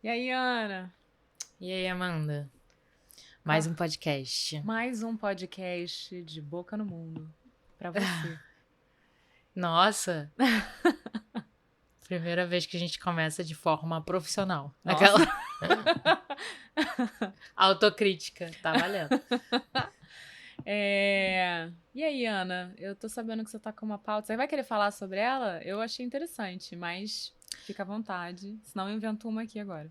E aí, Ana? E aí, Amanda? Mais um podcast. Mais um podcast de boca no mundo pra você. Nossa! Primeira vez que a gente começa de forma profissional. Nossa. Aquela autocrítica, tá valendo. E aí, Ana? Eu tô sabendo que você tá com uma pauta. Você vai querer falar sobre ela? Eu achei interessante, mas fica à vontade. Senão eu invento uma aqui agora.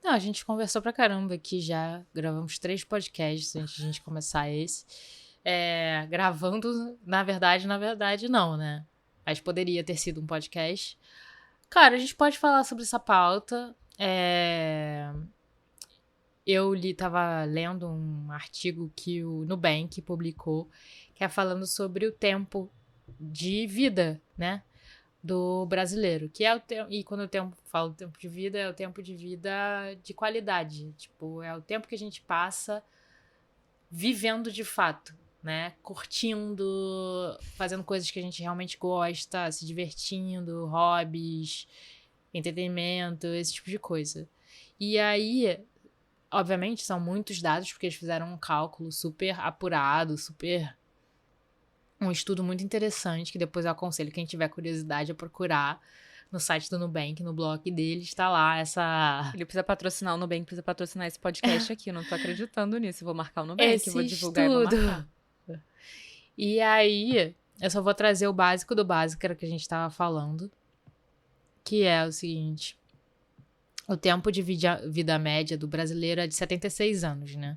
Não, a gente conversou pra caramba aqui já. Gravamos 3 podcasts antes de a gente começar esse. Gravando, na verdade, não, né? Mas poderia ter sido um podcast. Cara, a gente pode falar sobre essa pauta. Eu tava lendo um artigo que o Nubank publicou, que é falando sobre o tempo de vida, né, do brasileiro, que é e quando eu falo tempo de vida, é o tempo de vida de qualidade, tipo, é o tempo que a gente passa vivendo de fato, né, curtindo, fazendo coisas que a gente realmente gosta, se divertindo, hobbies, entretenimento, esse tipo de coisa. E aí, obviamente, são muitos dados, porque eles fizeram um cálculo super apurado, um estudo muito interessante, que depois eu aconselho quem tiver curiosidade a procurar no site do Nubank, no blog deles, está lá essa... Ele precisa patrocinar, o Nubank precisa patrocinar esse podcast aqui, eu não tô acreditando nisso. Eu vou marcar o Nubank, esse vou divulgar estudo. E vou marcar. E aí, eu só vou trazer o básico do básico, que era o que a gente tava falando, que é o seguinte: o tempo de vida média do brasileiro é de 76 anos, né?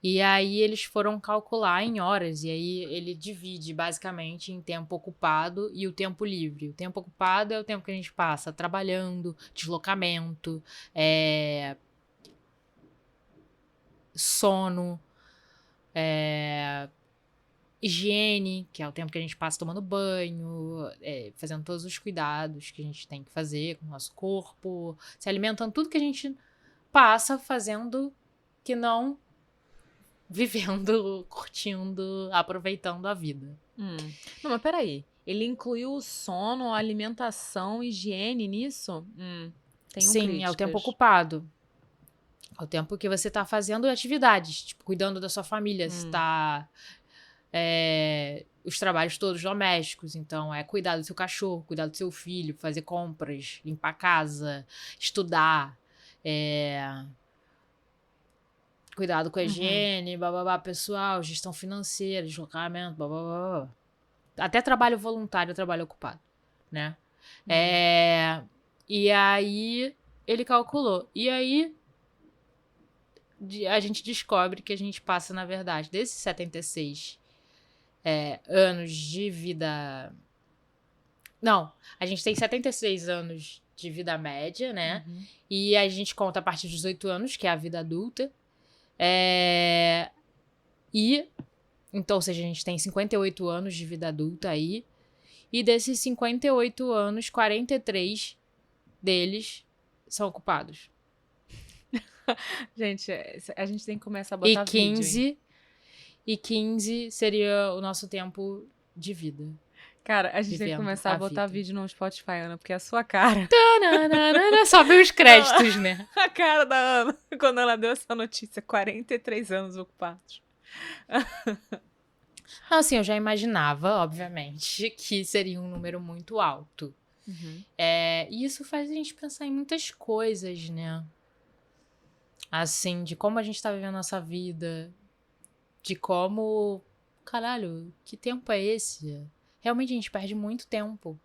E aí eles foram calcular em horas, e aí ele divide basicamente em tempo ocupado e o tempo livre. O tempo ocupado é o tempo que a gente passa trabalhando, deslocamento, sono, higiene, que é o tempo que a gente passa tomando banho, fazendo todos os cuidados que a gente tem que fazer com o nosso corpo, se alimentando, tudo que a gente passa fazendo que não vivendo, curtindo, aproveitando a vida. Não, mas peraí. Ele incluiu o sono, a alimentação, higiene nisso? Tem Sim, críticas. é o tempo ocupado. É o tempo que você tá fazendo atividades, tipo, cuidando da sua família. Você tá... os trabalhos todos domésticos. Então, cuidar do seu cachorro, cuidar do seu filho, fazer compras, limpar a casa, estudar, cuidado com a higiene, bababá, pessoal, gestão financeira, deslocamento, bababá. Até trabalho voluntário, trabalho ocupado, né? E aí, ele calculou. E aí, a gente descobre que a gente passa, na verdade, desses 76 anos de vida... Não, a gente tem 76 anos de vida média, né? E a gente conta a partir dos 18 anos, que é a vida adulta. Então, ou seja, a gente tem 58 anos de vida adulta aí. E desses 58 anos, 43 deles são ocupados. Gente, a gente tem que começar a botar vídeo, E 15 seria o nosso tempo de vida. Cara, a gente tem que começar a botar vídeo no Spotify, Ana, porque a sua cara... Só ver os créditos, né? A cara da Ana, quando ela deu essa notícia, 43 anos ocupados. Não, assim, eu já imaginava, obviamente, que seria um número muito alto. E isso faz a gente pensar em muitas coisas, né? Assim, de como a gente tá vivendo a nossa vida, de como... Caralho, que tempo é esse? Realmente a gente perde muito tempo.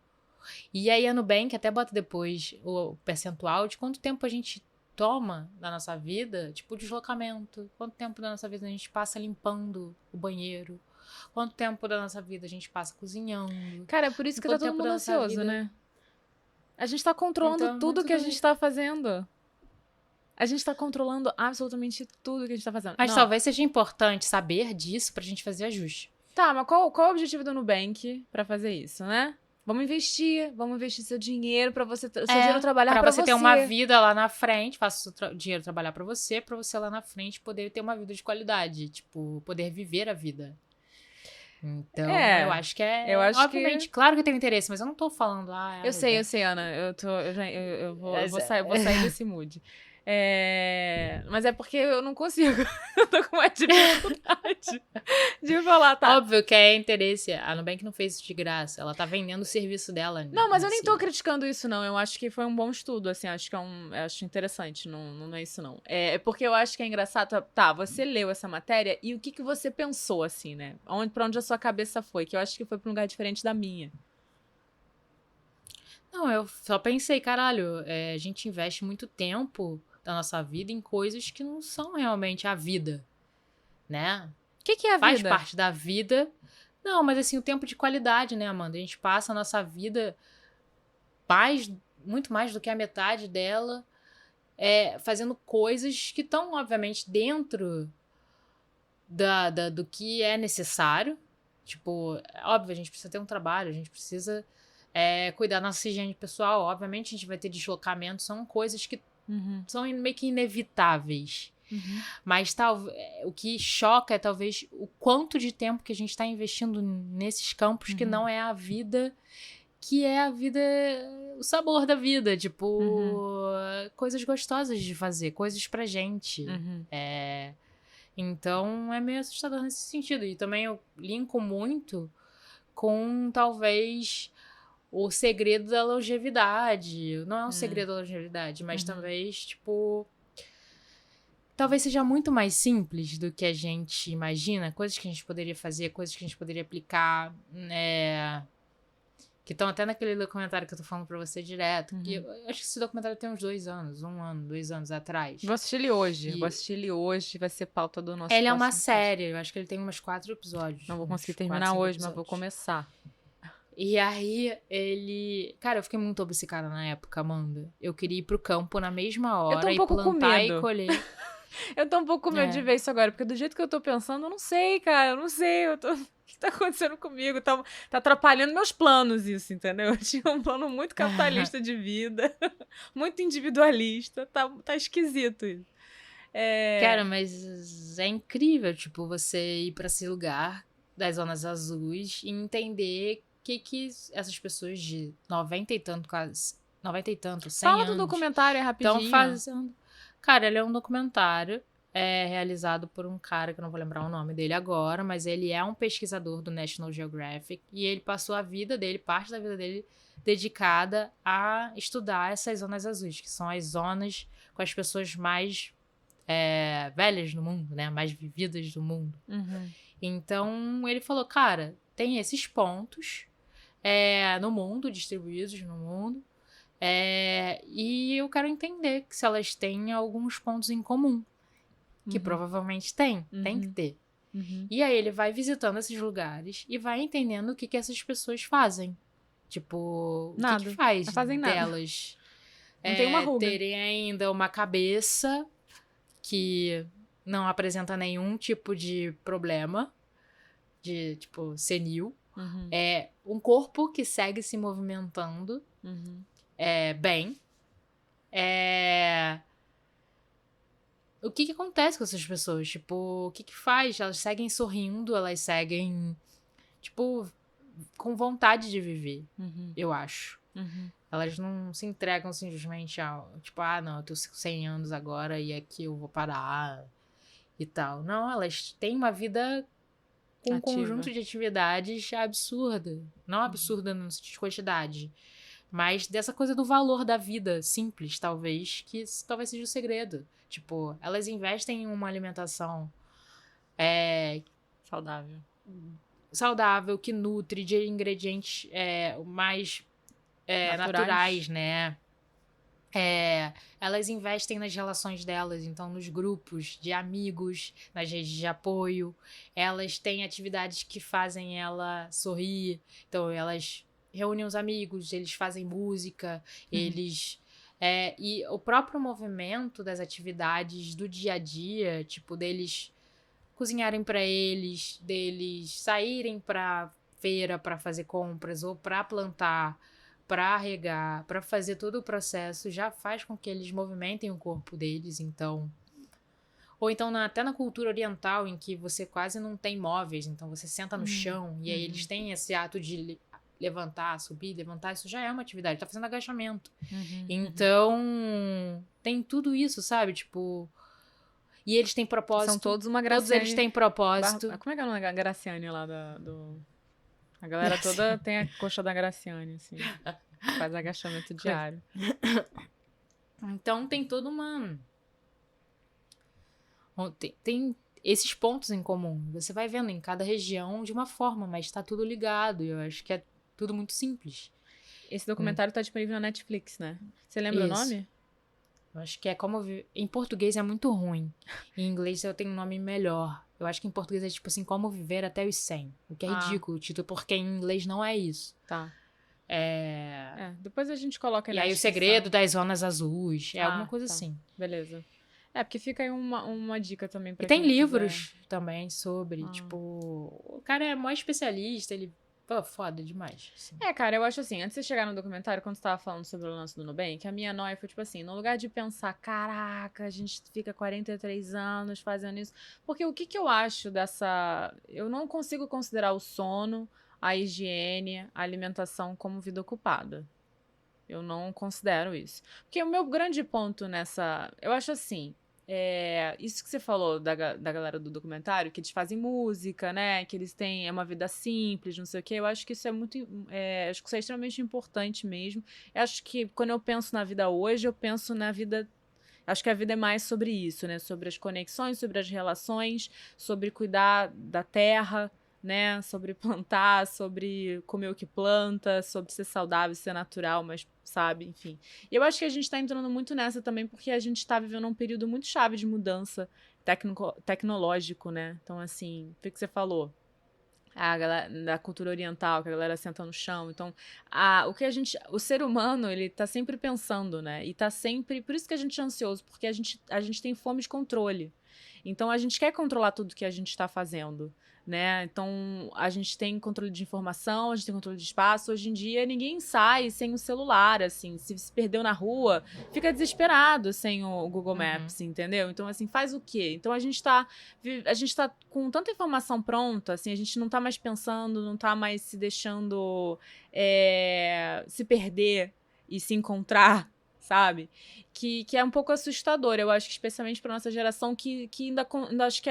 E aí a Nubank até bota depois o percentual de quanto tempo a gente toma da nossa vida, tipo deslocamento. Quanto tempo da nossa vida a gente passa limpando o banheiro. Quanto tempo da nossa vida a gente passa cozinhando. Cara, é por isso que tá todo mundo ansioso, né? A gente tá controlando tudo que a gente tá fazendo. A gente tá controlando absolutamente tudo que a gente tá fazendo. Mas talvez seja importante saber disso pra gente fazer ajuste. Tá, mas qual é o objetivo do Nubank pra fazer isso, né? Vamos investir seu dinheiro pra você... Seu dinheiro trabalhar pra você. Pra você ter uma vida lá na frente, faça o dinheiro trabalhar pra você lá na frente poder ter uma vida de qualidade. Tipo, poder viver a vida. Então, eu acho que obviamente, claro que tem interesse, mas eu não tô falando, eu sei, Ana, eu vou sair desse mood. Mas é porque eu não consigo, eu tô com uma dificuldade de falar, tá? Óbvio que é interesse, a Nubank não fez isso de graça, ela tá vendendo o serviço dela. Não, mas eu nem tô criticando isso, não, eu acho que foi um bom estudo, assim, acho que acho interessante, não é isso, não. É porque eu acho que é engraçado, tá, você leu essa matéria e o que você pensou, assim, né? Pra onde a sua cabeça foi, que eu acho que foi pra um lugar diferente da minha. Não, eu só pensei, caralho, a gente investe muito tempo da nossa vida em coisas que não são realmente a vida, né? O que é a vida? Faz parte da vida. Não, mas assim, o tempo de qualidade, né, Amanda? A gente passa a nossa vida muito mais do que a metade dela fazendo coisas que estão, obviamente, dentro do que é necessário. Tipo, óbvio, a gente precisa ter um trabalho, a gente precisa cuidar da nossa higiene pessoal. Obviamente, a gente vai ter deslocamento, são coisas que são meio que inevitáveis. Mas o que choca é talvez o quanto de tempo que a gente está investindo nesses campos que não é a vida, que é a vida, o sabor da vida, tipo, coisas gostosas de fazer, coisas pra gente. Então é meio assustador nesse sentido. E também eu linko muito com talvez o segredo da longevidade. Não é um segredo da longevidade, mas talvez, tipo, talvez seja muito mais simples do que a gente imagina. Coisas que a gente poderia fazer, coisas que a gente poderia aplicar, que estão até naquele documentário que eu tô falando pra você direto. Que eu acho que esse documentário tem uns 2 anos, 1 ano, 2 anos atrás. Vou assistir ele hoje. Vai ser pauta do nosso Ele é uma série, eu acho que ele tem umas 4 episódios. Não vou conseguir terminar hoje, mas vou começar. E aí, Cara, eu fiquei muito obcecada na época, Amanda. Eu queria ir pro campo na mesma hora e plantar e colher. Eu tô um pouco com medo de ver isso agora, porque do jeito que eu tô pensando, eu não sei, cara. O que tá acontecendo comigo? Tá atrapalhando meus planos isso, entendeu? Eu tinha um plano muito capitalista de vida, muito individualista. Tá esquisito isso. Cara, mas é incrível, tipo, você ir pra esse lugar das zonas azuis e entender que essas pessoas de 90 e tanto, 100 Fala anos... do documentário, rapidinho. Estão fazendo... Cara, ele é um documentário realizado por um cara que eu não vou lembrar o nome dele agora, mas ele é um pesquisador do National Geographic e ele passou a vida dele, parte da vida dele, dedicada a estudar essas zonas azuis, que são as zonas com as pessoas mais velhas no mundo, né? Mais vividas do mundo. Então, ele falou, cara, tem esses pontos no mundo, distribuídos no mundo, e eu quero entender que se elas têm alguns pontos em comum, que provavelmente tem que ter. E aí ele vai visitando esses lugares e vai entendendo o que essas pessoas fazem. Tipo, nada. O que faz não fazem delas não tem uma ruga. terem ainda uma cabeça que não apresenta nenhum tipo de problema, de, tipo, senil. Um corpo que segue se movimentando bem. O que acontece com essas pessoas? Tipo, o que faz? Elas seguem sorrindo, elas seguem, tipo, com vontade de viver, eu acho. Elas não se entregam simplesmente ao, tipo, não, eu tô 100 anos agora e aqui eu vou parar e tal. Não, elas têm uma vida com um conjunto de atividades absurda. Não absurda no sentido de quantidade, mas dessa coisa do valor da vida simples, talvez, que talvez seja o segredo. Tipo, elas investem em uma alimentação saudável, que nutre, de ingredientes mais naturais, né? Elas investem nas relações delas, então nos grupos de amigos, nas redes de apoio. Elas têm atividades que fazem ela sorrir, então elas reúnem os amigos, eles fazem música, eles... e o próprio movimento das atividades do dia a dia, tipo, deles cozinharem pra eles, deles saírem pra feira pra fazer compras ou pra plantar, pra regar, pra fazer todo o processo, já faz com que eles movimentem o corpo deles. Então, Ou então até na cultura oriental, em que você quase não tem móveis, então você senta no chão, e aí eles têm esse ato de levantar, subir, levantar, isso já é uma atividade, tá fazendo agachamento. Então, tem tudo isso, sabe? Tipo... E eles têm propósito. São todos uma Todos Graciane. eles têm propósito. Como é que é o nome da Graciane lá do... A galera toda tem a coxa da Graciane, assim. Faz agachamento diário. Então tem toda uma... Tem esses pontos em comum. Você vai vendo em cada região de uma forma, mas tá tudo ligado. E eu acho que é tudo muito simples. Esse documentário tá disponível na Netflix, né? Você lembra o nome? Eu acho que é como... Em português é muito ruim. Em inglês eu tenho um nome melhor. Eu acho que em português é tipo assim, Como Viver Até os 100. O que é ridículo o título, porque em inglês não é isso. Tá. Depois a gente coloca aí na descrição. O Segredo das Zonas Azuis. É alguma coisa assim. Beleza. Porque fica aí uma dica também pra quem quiser. E tem livros quiser. Também sobre, tipo... O cara é mó especialista, ele... Pô, foda demais. Assim. Cara, eu acho assim, antes de você chegar no documentário, quando você tava falando sobre o lance do Nubank, a minha noia foi tipo assim, no lugar de pensar, caraca, a gente fica 43 anos fazendo isso. Porque o que eu acho dessa... Eu não consigo considerar o sono, a higiene, a alimentação como vida ocupada. Eu não considero isso. Porque o meu grande ponto nessa... Eu acho assim... isso que você falou da galera do documentário, que eles fazem música, né? Que eles têm uma vida simples, não sei o quê. Eu acho que isso é muito... acho que isso é extremamente importante mesmo. Eu acho que quando eu penso na vida hoje, eu penso na vida... Acho que a vida é mais sobre isso, né? Sobre as conexões, sobre as relações, sobre cuidar da terra, né? Sobre plantar, sobre comer o que planta, sobre ser saudável, ser natural, mas, sabe, enfim. E eu acho que a gente tá entrando muito nessa também, porque a gente tá vivendo um período muito chave de mudança tecnológico, né? Então, assim, o que você falou? A galera da cultura oriental, que a galera senta no chão. Então, o ser humano, ele tá sempre pensando, né? E tá sempre... Por isso que a gente é ansioso, porque a gente tem fome de controle. Então, a gente quer controlar tudo que a gente tá fazendo, né? Então, a gente tem controle de informação, a gente tem controle de espaço. Hoje em dia, ninguém sai sem o celular, assim. Se perdeu na rua, fica desesperado sem o Google Maps, entendeu? Então, assim, faz o quê? Então, a gente tá com tanta informação pronta, assim, a gente não tá mais pensando, não tá mais se deixando se perder e se encontrar, sabe? Que é um pouco assustador, eu acho que especialmente para nossa geração, que ainda acho que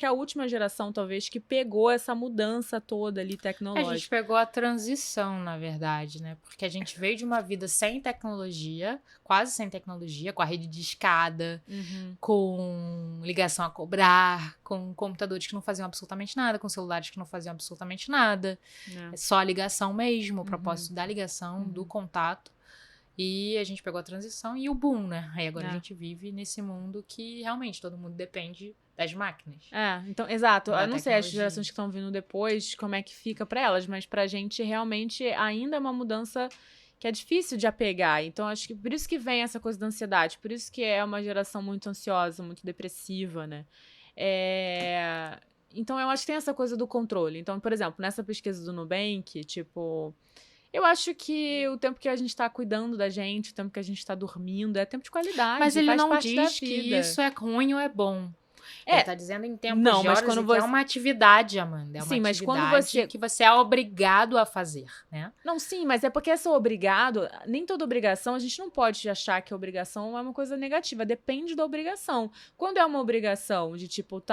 é a última geração, talvez, que pegou essa mudança toda ali tecnológica. A gente pegou a transição, na verdade, né? Porque a gente veio de uma vida sem tecnologia, quase sem tecnologia, com a rede de escada, com ligação a cobrar, com computadores que não faziam absolutamente nada, com celulares que não faziam absolutamente nada. É só a ligação mesmo, o propósito da ligação, do contato. E a gente pegou a transição e o boom, né? Aí agora a gente vive nesse mundo que realmente todo mundo depende das máquinas. Então, exato. Eu não sei as gerações que estão vindo depois, como é que fica pra elas, mas pra gente realmente ainda é uma mudança que é difícil de apegar. Então, acho que por isso que vem essa coisa da ansiedade, por isso que é uma geração muito ansiosa, muito depressiva, né? Então, eu acho que tem essa coisa do controle. Então, por exemplo, nessa pesquisa do Nubank, tipo... Eu acho que o tempo que a gente tá cuidando da gente, o tempo que a gente tá dormindo, é tempo de qualidade. Mas ele faz não parte da diz que vida. isso é ruim ou é bom. Ele tá dizendo em tempos de horas mas quando que é uma atividade, Amanda. É uma sim, mas atividade quando que você é obrigado a fazer, né? Não, sim, mas é porque essa obrigado... Nem toda obrigação, a gente não pode achar que a obrigação é uma coisa negativa. Depende da obrigação. Quando é uma obrigação de tipo,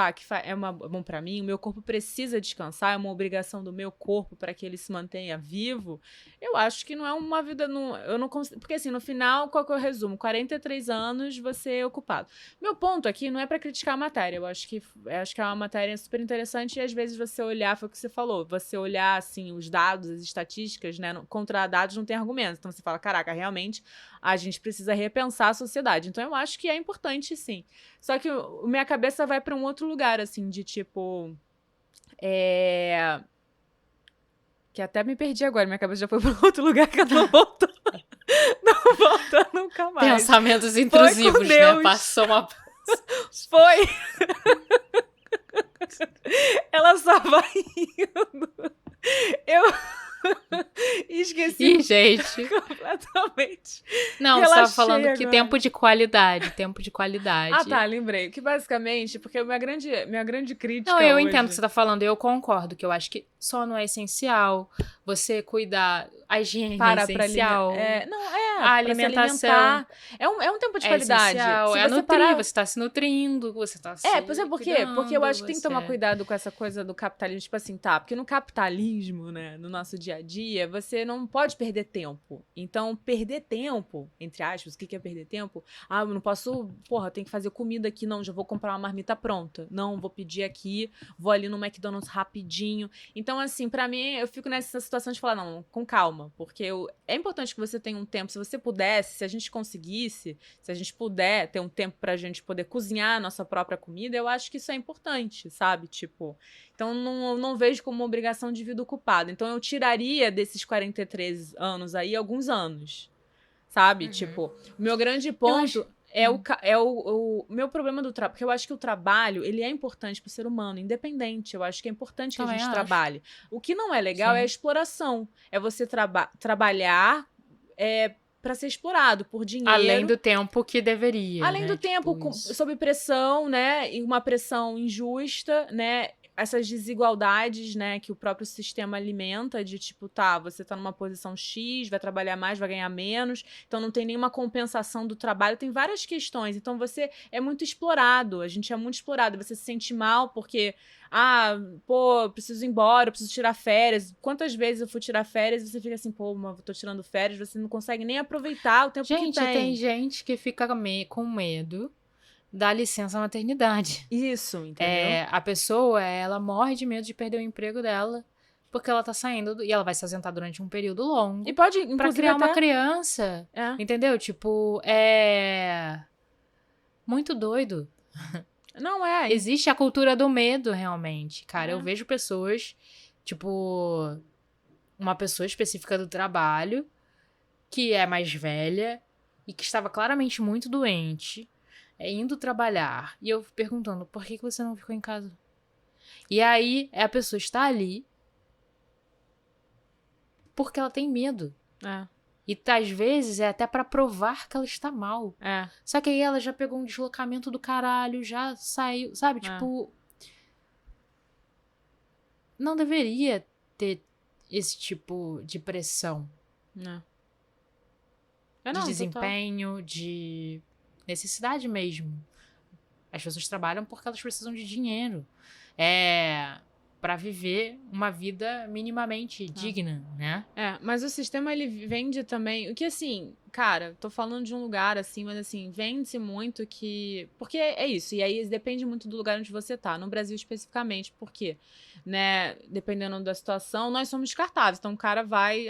bom pra mim, o meu corpo precisa descansar, é uma obrigação do meu corpo para que ele se mantenha vivo, eu acho que não é uma vida... eu não consigo, porque assim, no final, qual que é o resumo? 43 anos, você é ocupado. Meu ponto aqui não é pra criticar a matéria. Eu acho que é uma matéria super interessante e às vezes você olhar, foi o que você falou, você olhar, assim, os dados, as estatísticas, né, contra dados não tem argumento. Então você fala, caraca, realmente a gente precisa repensar a sociedade. Então eu acho que é importante, sim. Só que minha cabeça vai pra um outro lugar, assim, de tipo... Que até me perdi agora, minha cabeça já foi pra outro lugar que eu não voltou. Não volta nunca mais. Pensamentos intrusivos, né? Passou uma... Foi! Ela só vai indo. E esqueci Ih, gente. completamente. Não, você tava Relaxei falando que agora. tempo de qualidade, tempo de qualidade. Ah, tá, lembrei. Que basicamente, porque minha grande crítica Não, eu hoje... entendo o que você tá falando, eu concordo, que eu acho que sono é essencial, você cuidar, a higiene é Para pra alimentar. essencial, a Pra se alimentação alimentar. É um tempo de é qualidade. essencial, Se é você nutrir, parar. você tá se nutrindo, você tá se Pois é, por quê? Porque eu cuidando, acho que tem que tomar você... cuidado com essa coisa do capitalismo. Tipo assim, tá, porque no capitalismo, né, no nosso dia a dia, você não pode perder tempo. Então, perder tempo, entre aspas, o que é perder tempo? Ah, eu não posso, porra, tem que fazer comida aqui, não, já vou comprar uma marmita pronta. Não, vou pedir aqui, vou ali no McDonald's rapidinho. Então, assim, pra mim, eu fico nessa situação de falar, não, com calma, porque é importante que você tenha um tempo, se você pudesse, se a gente conseguisse, se a gente puder ter um tempo pra gente poder cozinhar a nossa própria comida, eu acho que isso é importante, sabe? Tipo, então não vejo como uma obrigação de vida ocupada. Então eu tiraria desses 43 anos aí alguns anos, sabe? Tipo, o meu grande ponto o meu problema do trabalho, porque eu acho que o trabalho, ele é importante pro ser humano, independente. Eu acho que é importante que a Também gente acho. trabalhe. O que não é legal é a Sim. exploração. É você trabalhar para ser explorado por dinheiro. Além do tempo que deveria, Além né? do tempo, Tipo isso. sob pressão, né? E uma pressão injusta, né? Essas desigualdades, né, que o próprio sistema alimenta, de tipo, tá, você tá numa posição X, vai trabalhar mais, vai ganhar menos, então não tem nenhuma compensação do trabalho, tem várias questões. Então você é muito explorado, a gente é muito explorado, você se sente mal porque, pô, eu preciso ir embora, eu preciso tirar férias. Quantas vezes eu fui tirar férias e você fica assim, pô, mas eu tô tirando férias, você não consegue nem aproveitar o tempo que Gente, tem gente que fica com medo da licença maternidade. Isso, entendeu? A pessoa, ela morre de medo de perder o emprego dela, porque ela tá saindo e ela vai se ausentar durante um período longo. E pode, pra inclusive, criar uma até... criança. Entendeu? Tipo, muito doido. Não é. Existe a cultura do medo, realmente. Cara, eu vejo pessoas, tipo, uma pessoa específica do trabalho, que é mais velha e que estava claramente muito doente, indo trabalhar. E eu perguntando, por que você não ficou em casa? E aí, a pessoa está ali porque ela tem medo. E às vezes é até pra provar que ela está mal. Só que aí ela já pegou um deslocamento do caralho, já saiu, sabe? Tipo, não deveria ter esse tipo de pressão. De desempenho, de necessidade mesmo. As pessoas trabalham porque elas precisam de dinheiro. Pra viver uma vida minimamente digna, né? Mas o sistema, ele vende também... O que, assim, cara, tô falando de um lugar, assim, mas, assim, vende-se muito que... Porque é isso, e aí depende muito do lugar onde você tá. No Brasil, especificamente, porque, né, dependendo da situação, nós somos descartáveis. Então, o cara vai...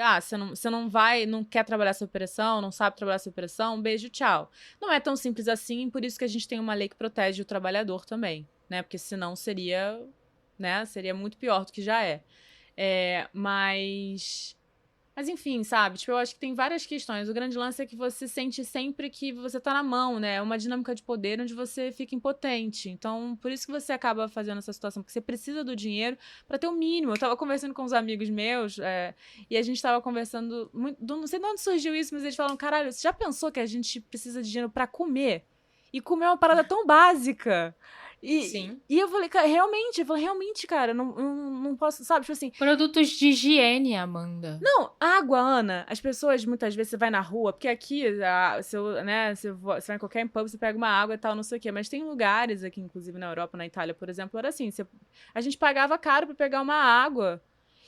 você não vai, não quer trabalhar sob pressão, não sabe trabalhar sob pressão, beijo, tchau. Não é tão simples assim, por isso que a gente tem uma lei que protege o trabalhador também, né? Porque senão seria... né? Seria muito pior do que já é. Mas enfim, sabe? Tipo, eu acho que tem várias questões. O grande lance é que você sente sempre que você tá na mão, né? É uma dinâmica de poder onde você fica impotente. Então, por isso que você acaba fazendo essa situação, porque você precisa do dinheiro pra ter o mínimo. Eu tava conversando com uns amigos meus, e a gente tava conversando... não sei de onde surgiu isso, mas eles falaram, caralho, você já pensou que a gente precisa de dinheiro pra comer? E comer é uma parada tão básica. Sim. E eu falei, realmente, cara, não posso, sabe? Tipo assim... Produtos de higiene, Amanda. Não, água, Ana. As pessoas, muitas vezes, você vai na rua, porque aqui, você vai em qualquer pub, você pega uma água e tal, não sei o quê. Mas tem lugares aqui, inclusive na Europa, na Itália, por exemplo, era assim, a gente pagava caro pra pegar uma água.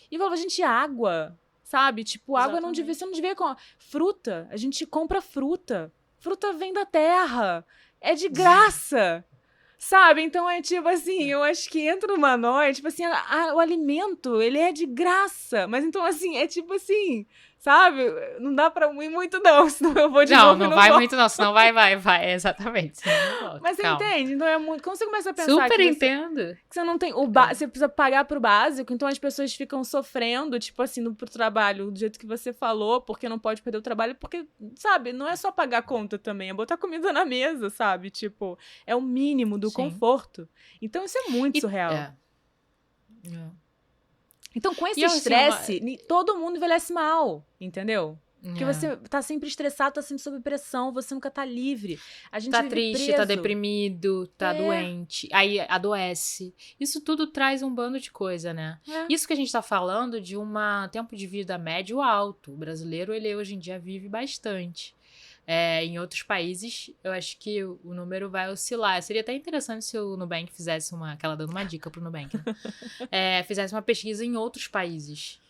E falava, gente, água, sabe? Tipo, água não devia, você não devia... Fruta, a gente compra fruta. Fruta vem da terra. É de graça. Sabe? Então é tipo assim, eu acho que entra numa noite, tipo assim, o alimento, ele é de graça. Mas então assim, é tipo assim, sabe? Não dá pra ir muito não, senão eu vou de novo e não não vai volto. muito não, senão vai, exatamente. Mas você entende? Então é muito... Quando você começa a pensar Super que entendo. que você não tem você precisa pagar pro básico, então as pessoas ficam sofrendo, tipo assim, pro trabalho, do jeito que você falou, porque não pode perder o trabalho, porque, sabe, não é só pagar a conta também, é botar comida na mesa, sabe? Tipo, é o mínimo do conforto. Então isso é muito surreal. Então, com esse E, assim, estresse, todo mundo envelhece mal, entendeu? Porque você tá sempre estressado, tá sempre sob pressão, você nunca tá livre. A gente tá vive triste, preso. tá deprimido, tá doente, aí adoece. Isso tudo traz um bando de coisa, né? Isso que a gente tá falando de um tempo de vida médio alto. O brasileiro, ele hoje em dia vive bastante. Em outros países, eu acho que o número vai oscilar. Seria até interessante se o Nubank fizesse aquela dando uma dica pro Nubank, né? Fizesse uma pesquisa em outros países,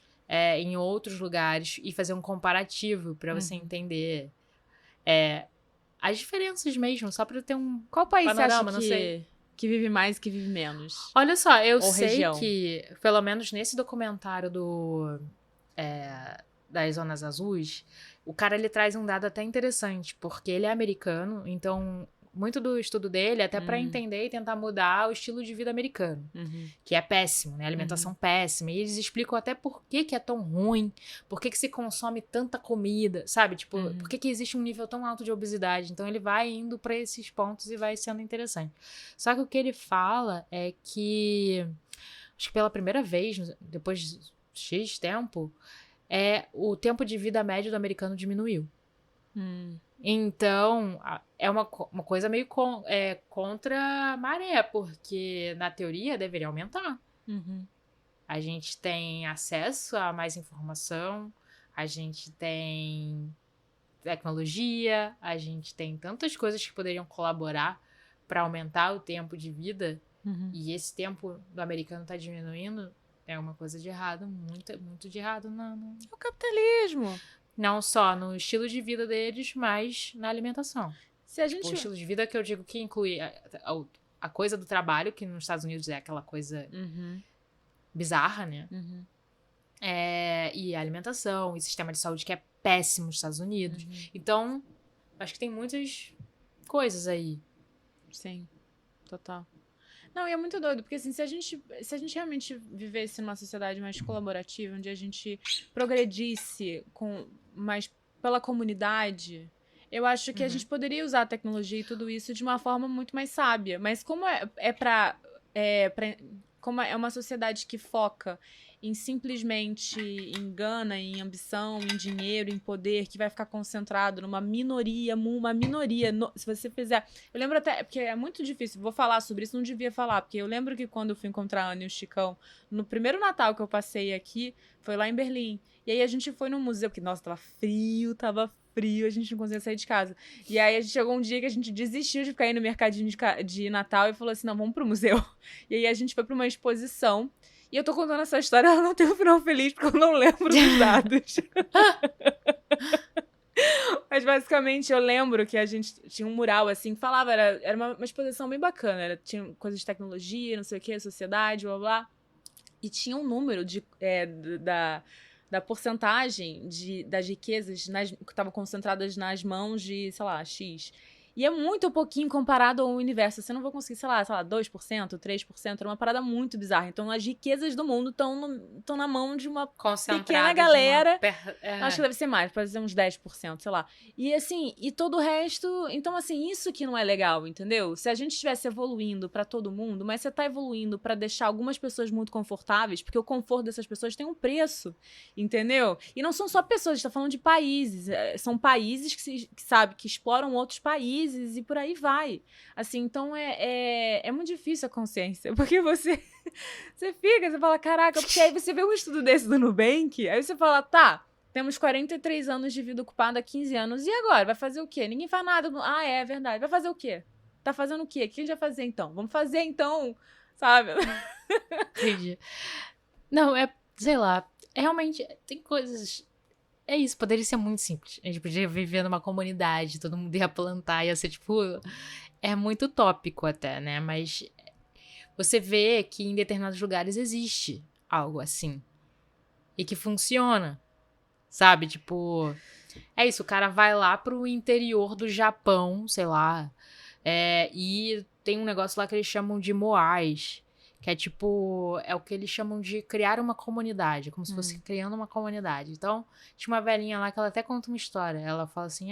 em outros lugares, e fazer um comparativo pra você entender as diferenças mesmo, só pra ter um Qual país panorama, você não acha sei. que vive mais e que vive menos? Olha só, eu Ou sei região? que, pelo menos nesse documentário das Zonas Azuis, o cara, ele traz um dado até interessante, porque ele é americano, então muito do estudo dele é até pra entender e tentar mudar o estilo de vida americano, que é péssimo, né? Alimentação péssima. E eles explicam até por que é tão ruim, por que se consome tanta comida, sabe? Tipo, por que existe um nível tão alto de obesidade. Então ele vai indo pra esses pontos e vai sendo interessante. Só que o que ele fala é que, acho que pela primeira vez, depois de X tempo, o tempo de vida médio do americano diminuiu. Então, é uma coisa meio contra a maré, porque na teoria deveria aumentar. A gente tem acesso a mais informação, a gente tem tecnologia, a gente tem tantas coisas que poderiam colaborar para aumentar o tempo de vida, e esse tempo do americano tá diminuindo. É uma coisa de errado, muito de errado. É o capitalismo. Não só no estilo de vida deles, mas na alimentação. Se a Tipo, gente... o estilo de vida que eu digo que inclui a coisa do trabalho, que nos Estados Unidos é aquela coisa bizarra, né? E a alimentação, e sistema de saúde que é péssimo nos Estados Unidos. Então, acho que tem muitas coisas aí. Sim, total. Não, e é muito doido, porque assim, se a gente realmente vivesse numa sociedade mais colaborativa, onde a gente progredisse mais pela comunidade, eu acho que a gente poderia usar a tecnologia e tudo isso de uma forma muito mais sábia. Mas como como é uma sociedade que foca em simplesmente engana, em ambição, em dinheiro, em poder, que vai ficar concentrado numa minoria, se você fizer... Eu lembro até, porque é muito difícil, vou falar sobre isso, não devia falar, porque eu lembro que quando eu fui encontrar a Ana e o Chicão, no primeiro Natal que eu passei aqui, foi lá em Berlim. E aí a gente foi no museu, porque, nossa, tava frio, a gente não conseguia sair de casa. E aí a gente chegou um dia que a gente desistiu de ficar indo no mercadinho de Natal e falou assim, não, vamos pro museu. E aí a gente foi pra uma exposição. E eu tô contando essa história, ela não tem um final feliz, porque eu não lembro dos dados. Mas basicamente eu lembro que a gente tinha um mural assim, que falava, era uma exposição bem bacana, tinha coisas de tecnologia, não sei o que, sociedade, blá blá. E tinha um número da porcentagem das riquezas que estavam concentradas nas mãos de, sei lá, X. E é muito pouquinho comparado ao universo. Você não vai conseguir, sei lá, 2%, 3%. Era uma parada muito bizarra. Então, as riquezas do mundo estão na mão de uma pequena galera. Acho que deve ser mais, pode ser uns 10%, sei lá. E assim, e todo o resto... Então, assim, isso que não é legal, entendeu? Se a gente estivesse evoluindo pra todo mundo, mas você tá evoluindo pra deixar algumas pessoas muito confortáveis, porque o conforto dessas pessoas tem um preço, entendeu? E não são só pessoas, a gente tá falando de países. São países que exploram outros países e por aí vai. Assim, então é muito difícil a consciência, porque você fica, você fala, caraca, porque aí você vê um estudo desse do Nubank, aí você fala, tá, temos 43 anos de vida ocupada há 15 anos, e agora? Vai fazer o quê? Ninguém faz nada. Ah, é verdade. Vai fazer o quê? Tá fazendo o quê? O que a gente vai fazer então? Vamos fazer então, sabe? Entendi. Não, sei lá, realmente tem coisas... É isso, poderia ser muito simples. A gente podia viver numa comunidade, todo mundo ia plantar, ia ser tipo... É muito utópico até, né? Mas você vê que em determinados lugares existe algo assim. E que funciona, sabe? Tipo... É isso, o cara vai lá pro interior do Japão, sei lá, e tem um negócio lá que eles chamam de moais, Que é tipo, é o que eles chamam de criar uma comunidade, como se fosse criando uma comunidade. Então, tinha uma velhinha lá que ela até conta uma história. Ela fala assim,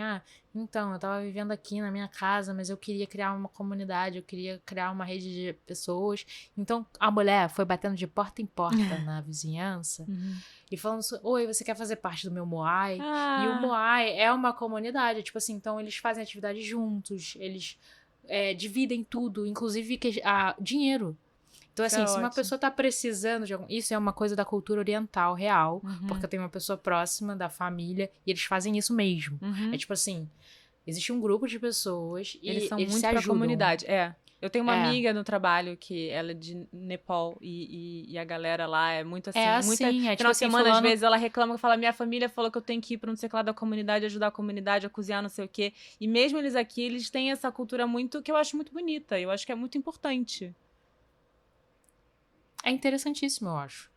então, eu tava vivendo aqui na minha casa, mas eu queria criar uma comunidade, eu queria criar uma rede de pessoas. Então, a mulher foi batendo de porta em porta na vizinhança e falando, oi, você quer fazer parte do meu Moai? E o Moai é uma comunidade, tipo assim, então eles fazem atividades juntos, eles dividem tudo, inclusive dinheiro. Então, assim, se uma pessoa tá precisando de isso é uma coisa da cultura oriental real, porque eu tenho uma pessoa próxima da família e eles fazem isso mesmo. É tipo assim, existe um grupo de pessoas e eles são eles muito se pra ajudam. comunidade. Eu tenho uma amiga no trabalho que ela é de Nepal e a galera lá é muito assim. Final tipo de semana, às vezes, ela reclama e fala: minha família falou que eu tenho que ir pra não sei o que lá da comunidade, ajudar a comunidade a cozinhar, não sei o quê. E mesmo eles aqui, eles têm essa cultura muito que eu acho muito bonita. Eu acho que é muito importante. É interessantíssimo, eu acho.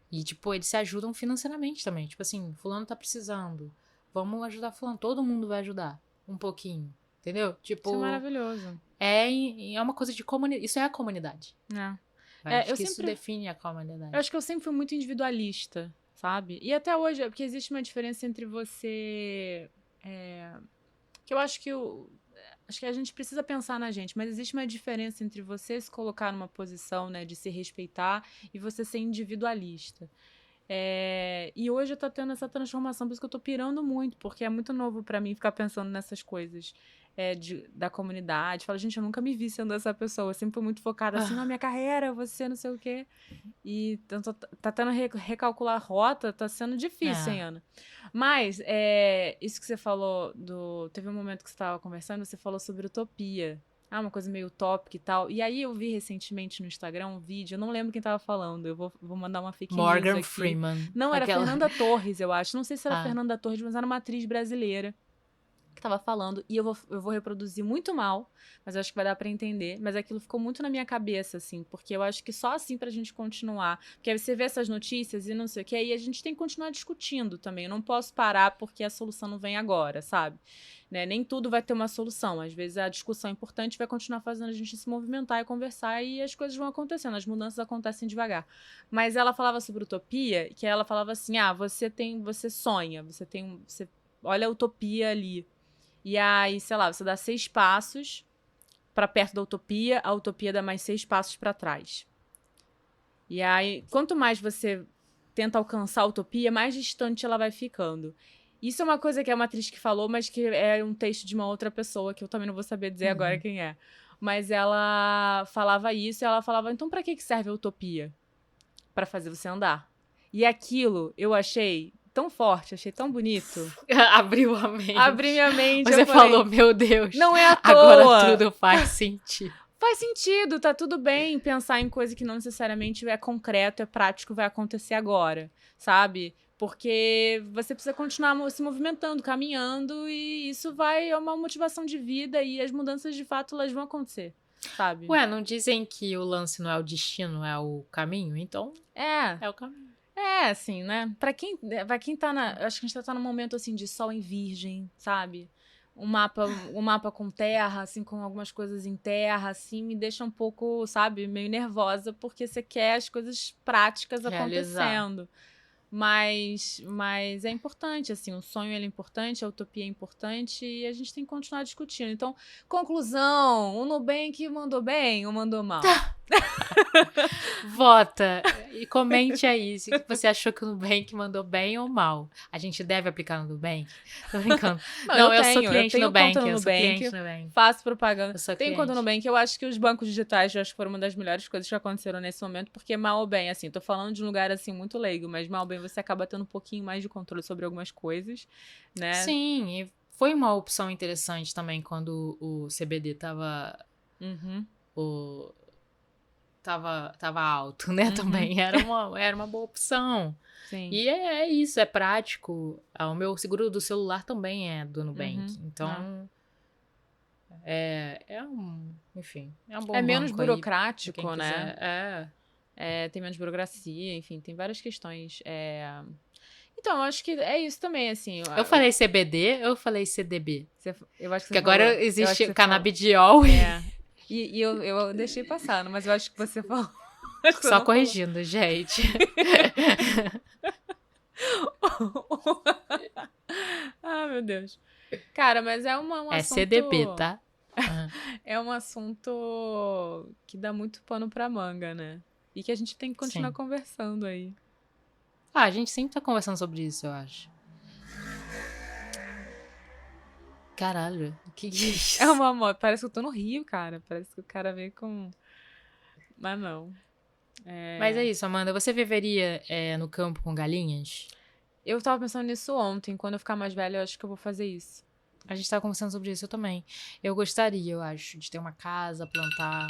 E, tipo, eles se ajudam financeiramente também. Tipo assim, fulano tá precisando. Vamos ajudar fulano. Todo mundo vai ajudar. Um pouquinho. Entendeu? Tipo... Isso é maravilhoso. É uma coisa de comunidade. Isso é a comunidade. Acho que isso define a comunidade. Eu acho que eu sempre fui muito individualista, sabe? E até hoje, porque existe uma diferença entre você... que eu acho que acho que a gente precisa pensar na gente, mas existe uma diferença entre você se colocar numa posição, né, de se respeitar e você ser individualista. E hoje eu tô tendo essa transformação, por isso que eu tô pirando muito, porque é muito novo pra mim ficar pensando nessas coisas da comunidade. Falo, gente, eu nunca me vi sendo essa pessoa, eu sempre fui muito focada assim, na minha carreira, você não sei o quê. E tá tendo recalcular a rota, tá sendo difícil, hein, Ana? Mas, isso que você falou teve um momento que você estava conversando, você falou sobre utopia. Uma coisa meio utópica e tal. E aí eu vi recentemente no Instagram um vídeo, eu não lembro quem tava falando, eu vou mandar uma fake news Morgan aqui. Freeman. Não, era Fernanda Torres, eu acho. Não sei se era Fernanda Torres, mas era uma atriz brasileira que tava falando. E eu vou reproduzir muito mal, mas eu acho que vai dar pra entender. Mas aquilo ficou muito na minha cabeça, assim, porque eu acho que só assim pra gente continuar. Porque aí você vê essas notícias e não sei o que, aí a gente tem que continuar discutindo também. Eu não posso parar porque a solução não vem agora, sabe? Né? Nem tudo vai ter uma solução. Às vezes a discussão é importante, vai continuar fazendo a gente se movimentar e conversar e as coisas vão acontecendo, as mudanças acontecem devagar. Mas ela falava sobre utopia, que ela falava assim, você sonha, você olha a utopia ali. E aí, sei lá, você dá 6 passos pra perto da utopia, a utopia dá mais 6 passos pra trás. E aí, quanto mais você tenta alcançar a utopia, mais distante ela vai ficando. Isso é uma coisa que é uma atriz que falou, mas que é um texto de uma outra pessoa, que eu também não vou saber dizer agora quem é. Mas ela falava isso e ela falava, então pra que serve a utopia? Pra fazer você andar. E aquilo eu achei tão forte, achei tão bonito. Abriu a mente. Abri minha mente. Você falou, meu Deus. Não é à toa. Agora tudo faz sentido. Faz sentido, tá tudo bem pensar em coisa que não necessariamente é concreto, é prático, vai acontecer agora, sabe? Porque você precisa continuar se movimentando, caminhando, e isso é uma motivação de vida, e as mudanças, de fato, elas vão acontecer, sabe? Ué, não dizem que o lance não é o destino, é o caminho? Então, é o caminho. Assim, né? Pra quem tá acho que a gente tá num momento, assim, de sol em virgem, sabe? Um mapa com terra, assim, com algumas coisas em terra, assim, me deixa um pouco, sabe, meio nervosa, porque você quer as coisas práticas acontecendo. Mas é importante, assim, o sonho ele é importante, a utopia é importante e a gente tem que continuar discutindo. Então, conclusão, o Nubank mandou bem ou mandou mal? Vota e comente aí se você achou que o Nubank mandou bem ou mal. A gente deve aplicar no Nubank? Tô brincando. Eu sou cliente no Nubank, eu sou cliente no Nubank. Faço propaganda. Tenho conta no Nubank. Eu acho que os bancos digitais acho que foram uma das melhores coisas que aconteceram nesse momento, porque mal ou bem, assim, tô falando de um lugar, assim, muito leigo, mas mal ou bem você acaba tendo um pouquinho mais de controle sobre algumas coisas, né? Sim, e foi uma opção interessante também quando o CBD tava... Tava alto, né, também. Era uma boa opção. Sim. E é isso, é prático. O meu seguro do celular também é do Nubank. Então, enfim, é um bom É menos banco burocrático, aí, né? Tem menos burocracia, enfim, tem várias questões. Então, eu acho que é isso também, assim. Eu falei CBD, eu falei CDB. Eu acho que Porque agora existe canabidiol. E eu deixei passando, mas eu acho que você falou. Acho que você Só não corrigindo, gente. falou. Ah, meu Deus. Cara, mas é um É assunto... CDB, tá? Ah, É um assunto que dá muito pano pra manga, né? E que a gente tem que continuar sim. conversando aí. Ah, a gente sempre tá conversando sobre isso, eu acho. Caralho, o que é É isso? uma moto. Parece que eu tô no Rio, cara. Parece que o cara veio com... Mas não. Mas é É... isso, Amanda. Você viveria no campo com galinhas? Eu tava pensando nisso ontem. Quando eu ficar mais velha, eu acho que eu vou fazer isso. A gente tava conversando sobre isso, eu também. Eu gostaria, eu acho, de ter uma casa, plantar.